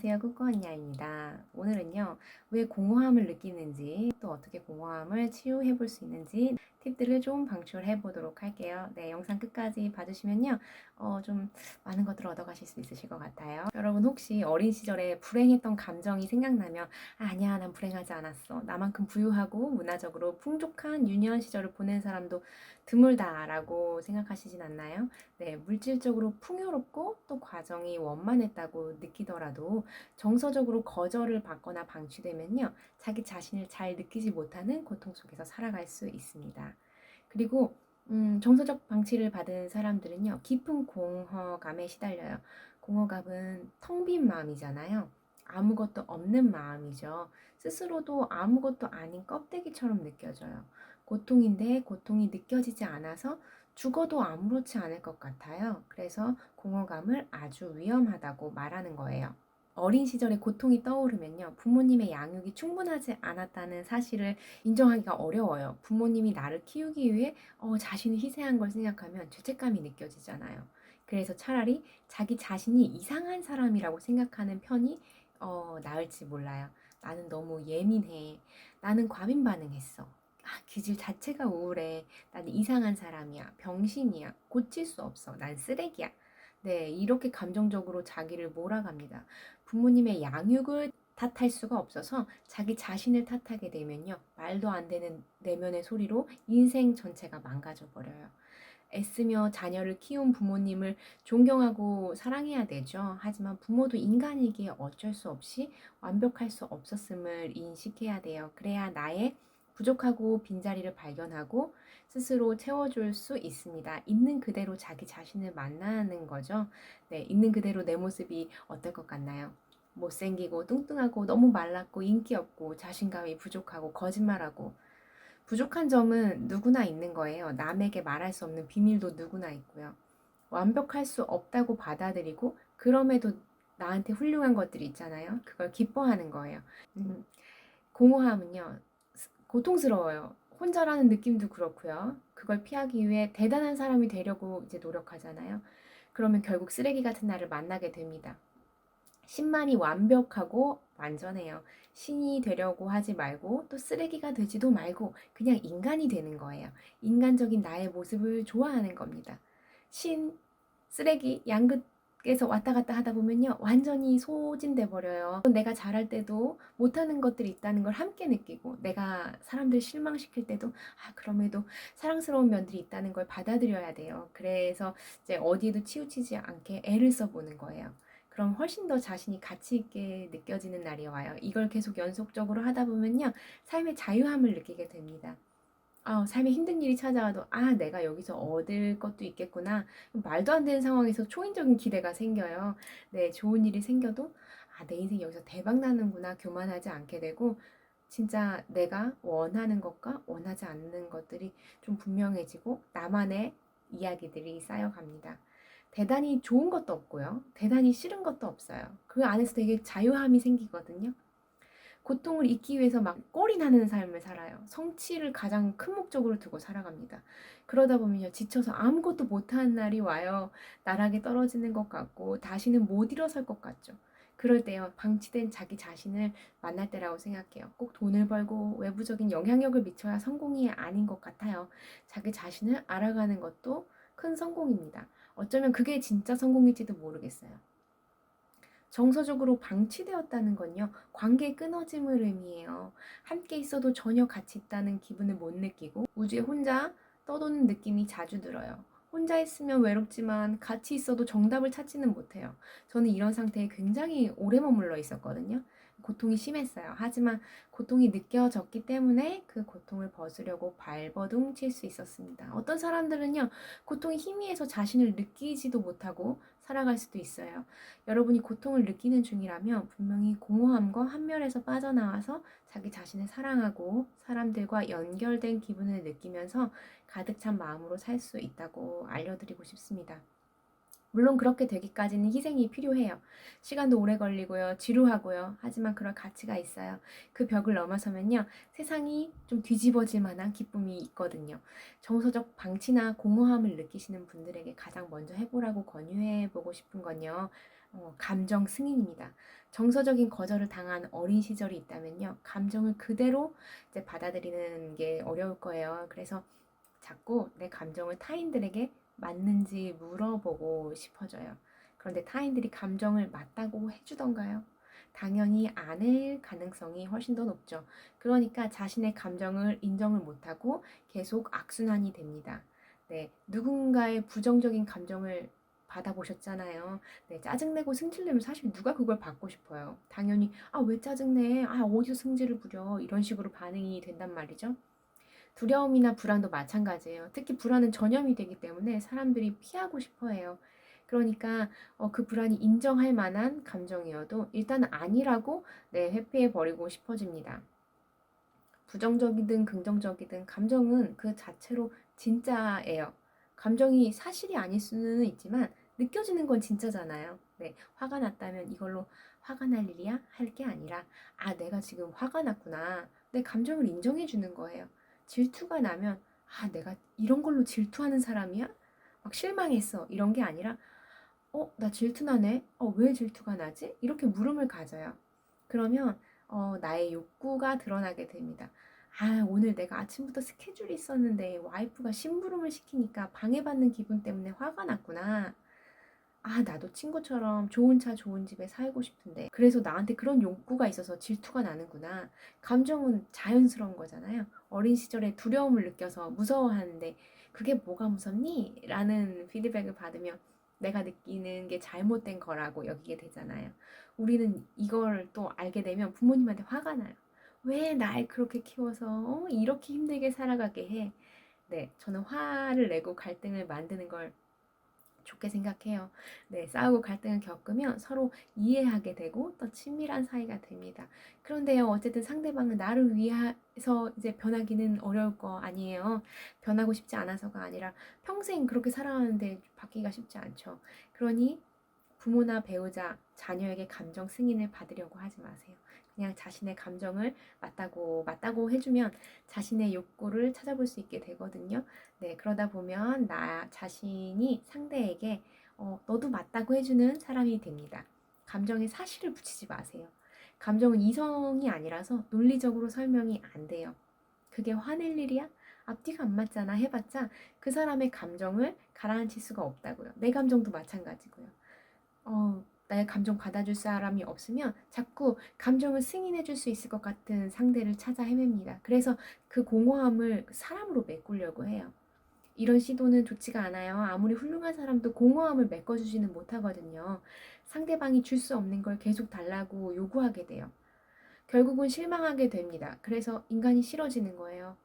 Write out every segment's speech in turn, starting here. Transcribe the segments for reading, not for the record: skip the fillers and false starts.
안녕하세요. 꾸꾸언니아입니다. 오늘은요, 왜 공허함을 느끼는지, 또 어떻게 공허함을 치유해 볼 수 있는지 팁들을 좀 방출해 보도록 할게요. 네, 영상 끝까지 봐주시면요, 좀 많은 것들을 얻어가실 수 있으실 것 같아요. 여러분 혹시 어린 시절에 불행했던 감정이 생각나면, 아니야, 난 불행하지 않았어. 나만큼 부유하고 문화적으로 풍족한 유년 시절을 보낸 사람도 드물다라고 생각하시진 않나요? 네, 물질적으로 풍요롭고 또 과정이 원만했다고 느끼더라도 정서적으로 거절을 받거나 방치되면요, 자기 자신을 잘 느끼지 못하는 고통 속에서 살아갈 수 있습니다. 그리고 정서적 방치를 받은 사람들은요, 깊은 공허감에 시달려요. 공허감은 텅 빈 마음이잖아요. 아무것도 없는 마음이죠. 스스로도 아무것도 아닌 껍데기처럼 느껴져요. 고통인데 고통이 느껴지지 않아서 죽어도 아무렇지 않을 것 같아요. 그래서 공허감을 아주 위험하다고 말하는 거예요. 어린 시절에 고통이 떠오르면요, 부모님의 양육이 충분하지 않았다는 사실을 인정하기가 어려워요. 부모님이 나를 키우기 위해 자신이 희생한 걸 생각하면 죄책감이 느껴지잖아요. 그래서 차라리 자기 자신이 이상한 사람이라고 생각하는 편이 나을지 몰라요. 나는 너무 예민해. 나는 과민 반응했어. 기질 자체가 우울해. 나는 이상한 사람이야. 병신이야. 고칠 수 없어. 난 쓰레기야. 네, 이렇게 감정적으로 자기를 몰아갑니다. 부모님의 양육을 탓할 수가 없어서 자기 자신을 탓하게 되면요, 말도 안 되는 내면의 소리로 인생 전체가 망가져 버려요. 애쓰며 자녀를 키운 부모님을 존경하고 사랑해야 되죠. 하지만 부모도 인간이기에 어쩔 수 없이 완벽할 수 없었음을 인식해야 돼요. 그래야 나의 부족하고 빈자리를 발견하고 스스로 채워줄 수 있습니다. 있는 그대로 자기 자신을 만나는 거죠. 네, 있는 그대로 내 모습이 어떨 것 같나요? 못생기고 뚱뚱하고 너무 말랐고 인기 없고 자신감이 부족하고 거짓말하고, 부족한 점은 누구나 있는 거예요. 남에게 말할 수 없는 비밀도 누구나 있고요. 완벽할 수 없다고 받아들이고 그럼에도 나한테 훌륭한 것들이 있잖아요. 그걸 기뻐하는 거예요. 공허함은요, 고통스러워요. 혼자라는 느낌도 그렇고요. 그걸 피하기 위해 대단한 사람이 되려고 이제 노력하잖아요. 그러면 결국 쓰레기 같은 나를 만나게 됩니다. 신만이 완벽하고 완전해요. 신이 되려고 하지 말고 또 쓰레기가 되지도 말고 그냥 인간이 되는 거예요. 인간적인 나의 모습을 좋아하는 겁니다. 신, 쓰레기, 양극에서 왔다 갔다 하다 보면요, 완전히 소진돼 버려요. 내가 잘할 때도 못하는 것들이 있다는 걸 함께 느끼고, 내가 사람들 실망시킬 때도 그럼에도 사랑스러운 면들이 있다는 걸 받아들여야 돼요. 그래서 이제 어디에도 치우치지 않게 애를 써보는 거예요. 그럼 훨씬 더 자신이 가치 있게 느껴지는 날이 와요. 이걸 계속 연속적으로 하다 보면요, 삶의 자유함을 느끼게 됩니다. 삶에 힘든 일이 찾아와도 내가 여기서 얻을 것도 있겠구나. 말도 안 되는 상황에서 초인적인 기대가 생겨요. 네, 좋은 일이 생겨도 내 인생 여기서 대박 나는구나 교만하지 않게 되고, 진짜 내가 원하는 것과 원하지 않는 것들이 좀 분명해지고 나만의 이야기들이 쌓여갑니다. 대단히 좋은 것도 없고요. 대단히 싫은 것도 없어요. 그 안에서 되게 자유함이 생기거든요. 고통을 잊기 위해서 막 꼴이 나는 삶을 살아요. 성취를 가장 큰 목적으로 두고 살아갑니다. 그러다 보면요, 지쳐서 아무것도 못하는 날이 와요. 나락에 떨어지는 것 같고 다시는 못 일어설 것 같죠. 그럴 때요, 방치된 자기 자신을 만날 때라고 생각해요. 꼭 돈을 벌고 외부적인 영향력을 미쳐야 성공이 아닌 것 같아요. 자기 자신을 알아가는 것도 큰 성공입니다. 어쩌면 그게 진짜 성공일지도 모르겠어요. 정서적으로 방치되었다는 건요, 관계 끊어짐을 의미해요. 함께 있어도 전혀 가치 있다는 기분을 못 느끼고 우주에 혼자 떠도는 느낌이 자주 들어요. 혼자 있으면 외롭지만 같이 있어도 정답을 찾지는 못해요. 저는 이런 상태에 굉장히 오래 머물러 있었거든요. 고통이 심했어요. 하지만 고통이 느껴졌기 때문에 그 고통을 벗으려고 발버둥 칠 수 있었습니다. 어떤 사람들은요, 고통이 희미해서 자신을 느끼지도 못하고 살아갈 수도 있어요. 여러분이 고통을 느끼는 중이라면 분명히 공허함과 한멸에서 빠져나와서 자기 자신을 사랑하고 사람들과 연결된 기분을 느끼면서 가득 찬 마음으로 살 수 있다고 알려드리고 싶습니다. 물론 그렇게 되기까지는 희생이 필요해요. 시간도 오래 걸리고요. 지루하고요. 하지만 그럴 가치가 있어요. 그 벽을 넘어서면요, 세상이 좀 뒤집어질 만한 기쁨이 있거든요. 정서적 방치나 공허함을 느끼시는 분들에게 가장 먼저 해보라고 권유해보고 싶은 건요, 감정 승인입니다. 정서적인 거절을 당한 어린 시절이 있다면요, 감정을 그대로 이제 받아들이는 게 어려울 거예요. 그래서 자꾸 내 감정을 타인들에게 맞는지 물어보고 싶어져요. 그런데 타인들이 감정을 맞다고 해주던가요? 당연히 아닐 가능성이 훨씬 더 높죠. 그러니까 자신의 감정을 인정을 못하고 계속 악순환이 됩니다. 네, 누군가의 부정적인 감정을 받아보셨잖아요. 네, 짜증내고 승질내면 사실 누가 그걸 받고 싶어요. 당연히, 아, 왜 짜증내? 아, 어디서 승질을 부려? 이런 식으로 반응이 된단 말이죠. 두려움이나 불안도 마찬가지예요. 특히 불안은 전염이 되기 때문에 사람들이 피하고 싶어 해요. 그러니까 그 불안이 인정할 만한 감정이어도 일단은 아니라고 네, 회피해 버리고 싶어집니다. 부정적이든 긍정적이든 감정은 그 자체로 진짜예요. 감정이 사실이 아닐 수는 있지만 느껴지는 건 진짜잖아요. 네, 화가 났다면 이걸로 화가 날 일이야? 할 게 아니라, 아, 내가 지금 화가 났구나. 내 감정을 인정해 주는 거예요. 질투가 나면, 아, 내가 이런 걸로 질투하는 사람이야? 막 실망했어. 이런 게 아니라, 나 질투나네? 왜 질투가 나지? 이렇게 물음을 가져요. 그러면 나의 욕구가 드러나게 됩니다. 아, 오늘 내가 아침부터 스케줄이 있었는데 와이프가 심부름을 시키니까 방해받는 기분 때문에 화가 났구나. 아, 나도 친구처럼 좋은 차, 좋은 집에 살고 싶은데. 그래서 나한테 그런 욕구가 있어서 질투가 나는구나. 감정은 자연스러운 거잖아요. 어린 시절에 두려움을 느껴서 무서워하는데 그게 뭐가 무섭니? 라는 피드백을 받으면 내가 느끼는 게 잘못된 거라고 여기게 되잖아요. 우리는 이걸 또 알게 되면 부모님한테 화가 나요. 왜 날 그렇게 키워서 이렇게 힘들게 살아가게 해? 네, 저는 화를 내고 갈등을 만드는 걸 좋게 생각해요. 네, 싸우고 갈등을 겪으면 서로 이해하게 되고 또 친밀한 사이가 됩니다. 그런데요, 어쨌든 상대방은 나를 위해서 이제 변하기는 어려울 거 아니에요. 변하고 싶지 않아서가 아니라 평생 그렇게 살아가는데 바뀌기가 쉽지 않죠. 그러니 부모나 배우자, 자녀에게 감정 승인을 받으려고 하지 마세요. 그냥 자신의 감정을 맞다고 해주면 자신의 욕구를 찾아볼 수 있게 되거든요. 네, 그러다 보면 나 자신이 상대에게 너도 맞다고 해주는 사람이 됩니다. 감정에 사실을 붙이지 마세요. 감정은 이성이 아니라서 논리적으로 설명이 안 돼요. 그게 화낼 일이야? 앞뒤가 안 맞잖아 해봤자 그 사람의 감정을 가라앉힐 수가 없다고요. 내 감정도 마찬가지고요. 나의 감정 받아줄 사람이 없으면 자꾸 감정을 승인해 줄 수 있을 것 같은 상대를 찾아 헤맵니다. 그래서 그 공허함을 사람으로 메꾸려고 해요. 이런 시도는 좋지가 않아요. 아무리 훌륭한 사람도 공허함을 메꿔주지는 못하거든요. 상대방이 줄 수 없는 걸 계속 달라고 요구하게 돼요. 결국은 실망하게 됩니다. 그래서 인간이 싫어지는 거예요.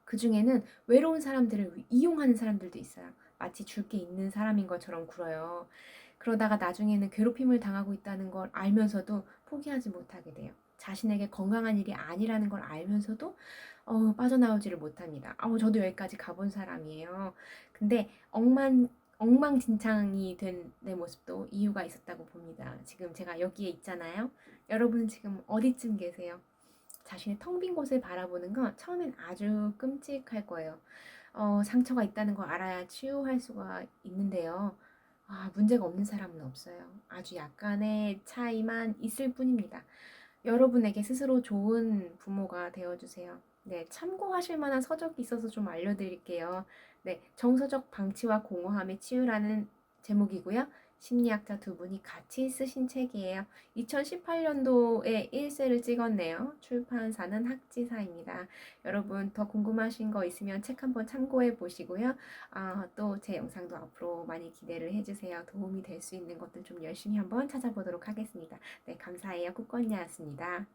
그 중에는 외로운 사람들을 이용하는 사람들도 있어요. 마치 줄 게 있는 사람인 것처럼 굴어요. 그러다가 나중에는 괴롭힘을 당하고 있다는 걸 알면서도 포기하지 못하게 돼요. 자신에게 건강한 일이 아니라는 걸 알면서도 빠져나오지를 못합니다. 저도 여기까지 가본 사람이에요. 근데 엉망진창이 된 내 모습도 이유가 있었다고 봅니다. 지금 제가 여기에 있잖아요. 여러분은 지금 어디쯤 계세요? 자신의 텅 빈 곳을 바라보는 건 처음엔 아주 끔찍할 거예요. 상처가 있다는 걸 알아야 치유할 수가 있는데요. 문제가 없는 사람은 없어요. 아주 약간의 차이만 있을 뿐입니다. 여러분에게 스스로 좋은 부모가 되어주세요. 네, 참고하실 만한 서적이 있어서 좀 알려드릴게요. 네, 정서적 방치와 공허함의 치유라는 제목이고요. 심리학자 두 분이 같이 쓰신 책이에요. 2018년도에 1세를 찍었네요. 출판사는 학지사입니다. 여러분 더 궁금하신 거 있으면 책 한번 참고해 보시고요. 또 제 영상도 앞으로 많이 기대를 해주세요. 도움이 될 수 있는 것들 좀 열심히 한번 찾아보도록 하겠습니다. 네, 감사해요. 꾸건이었습니다.